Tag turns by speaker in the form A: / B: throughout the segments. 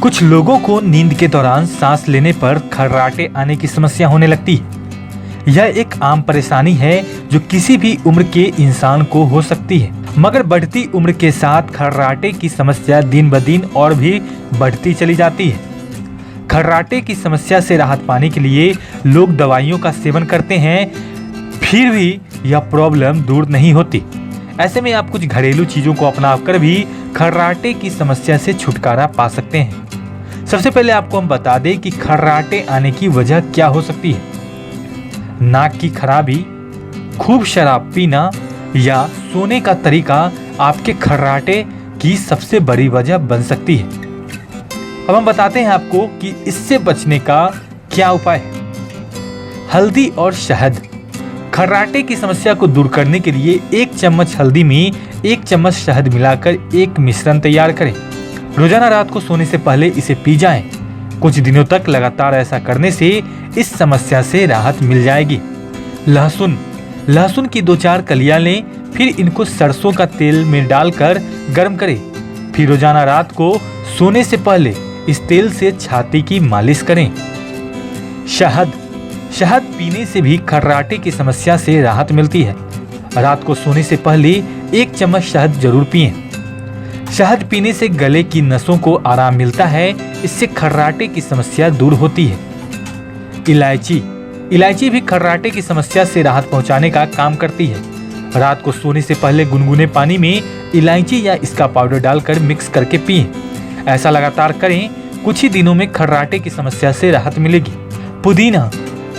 A: कुछ लोगों को नींद के दौरान सांस लेने पर खर्राटे आने की समस्या होने लगती है। यह एक आम परेशानी है जो किसी भी उम्र के इंसान को हो सकती है, मगर बढ़ती उम्र के साथ खर्राटे की समस्या दिन ब दिन और भी बढ़ती चली जाती है। खर्राटे की समस्या से राहत पाने के लिए लोग दवाइयों का सेवन करते हैं, फिर भी यह प्रॉब्लम दूर नहीं होती। ऐसे में आप कुछ घरेलू चीजों को अपनाकर भी खर्राटे की समस्या से छुटकारा पा सकते हैं। सबसे पहले आपको हम बता दें कि खर्राटे आने की वजह क्या हो सकती है। नाक की खराबी, खूब शराब पीना या सोने का तरीका आपके खर्राटे की सबसे बड़ी वजह बन सकती है। अब हम बताते हैं आपको कि इससे बचने का क्या उपाय है। हल्दी और शहद। खर्राटे की समस्या को दूर करने के लिए 1 चम्मच हल्दी में 1 चम्मच शहद मिलाकर एक मिश्रण तैयार करें। रोजाना रात को सोने से पहले इसे पी जाएं। कुछ दिनों तक लगातार ऐसा करने से इस समस्या से राहत मिल जाएगी। लहसुन की 2-4 कलियां लें, फिर इनको सरसों का तेल में डालकर गर्म करें। फिर रोजाना रात को सोने से पहले इस तेल से छाती की मालिश करें। शहद पीने से भी खर्राटे की समस्या से राहत मिलती है। रात को सोने से पहले 1 चम्मच शहद जरूर पिएं। शहद पीने से गले की नसों को आराम मिलता है, इससे खर्राटे की समस्या दूर होती है। इलायची भी खर्राटे की समस्या से राहत पहुंचाने का काम करती है। रात को सोने से पहले गुनगुने पानी में इलायची या इसका पाउडर डालकर मिक्स करके पिएं। ऐसा लगातार करें, कुछ ही दिनों में खर्राटे की समस्या से राहत मिलेगी। पुदीना।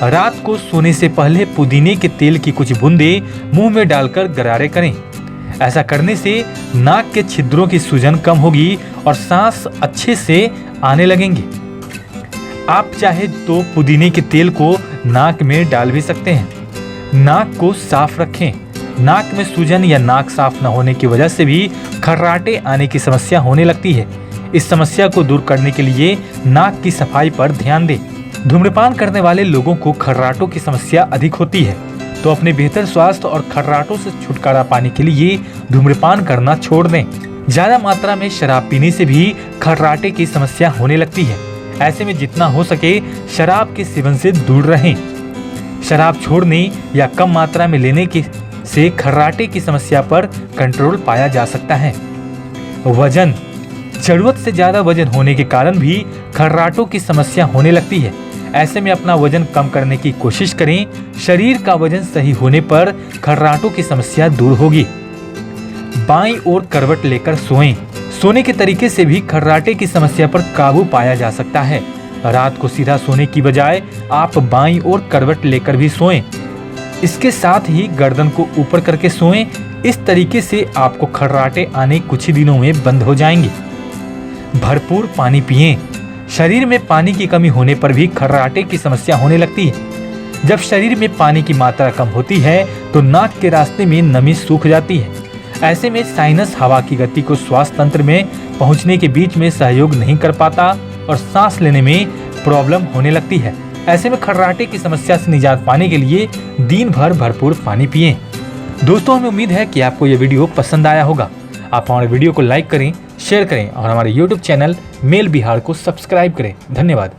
A: रात को सोने से पहले पुदीने के तेल की कुछ बूंदे मुंह में डालकर गरारे करें। ऐसा करने से नाक के छिद्रों की सूजन कम होगी और सांस अच्छे से आने लगेंगे। आप चाहे तो पुदीने के तेल को नाक में डाल भी सकते हैं। नाक को साफ रखें। नाक में सूजन या नाक साफ न होने की वजह से भी खर्राटे आने की समस्या होने लगती है। इस समस्या को दूर करने के लिए नाक की सफाई पर ध्यान दें। धूम्रपान करने वाले लोगों को खर्राटों की समस्या अधिक होती है, तो अपने बेहतर स्वास्थ्य और खर्राटों से छुटकारा पाने के लिए धूम्रपान करना छोड़ दें। ज्यादा मात्रा में शराब पीने से भी खर्राटे की समस्या होने लगती है। ऐसे में जितना हो सके शराब के सेवन से दूर रहें। शराब छोड़ने या कम मात्रा में लेने से खर्राटे की समस्या पर कंट्रोल पाया जा सकता है। वजन। जरूरत से ज्यादा वजन होने के कारण भी खर्राटों की समस्या होने लगती है। ऐसे में अपना वजन कम करने की कोशिश करें। शरीर का वजन सही होने पर खर्राटों की समस्या दूर होगी। बाईं ओर करवट लेकर सोएं। सोने के तरीके से भी खर्राटे की समस्या पर काबू पाया जा सकता है। रात को सीधा सोने की बजाय आप बाईं ओर करवट लेकर भी सोएं। इसके साथ ही गर्दन को ऊपर करके सोएं। इस तरीके से आपको खर्राटे आने कुछ ही दिनों में बंद हो जाएंगे। भरपूर पानी पिएं। शरीर में पानी की कमी होने पर भी खर्राटे की समस्या होने लगती है। जब शरीर में पानी की मात्रा कम होती है तो नाक के रास्ते में नमी सूख जाती है। ऐसे में साइनस हवा की गति को श्वास तंत्र में पहुंचने के बीच में सहयोग नहीं कर पाता और सांस लेने में प्रॉब्लम होने लगती है। ऐसे में खर्राटे की समस्या से निजात पाने के लिए दिन भर भरपूर पानी पिएं। दोस्तों, हमें उम्मीद है कि आपको यह वीडियो पसंद आया होगा। आप हमारे वीडियो को लाइक करें, शेयर करें और हमारे YouTube चैनल मेल बिहार को सब्सक्राइब करें। धन्यवाद।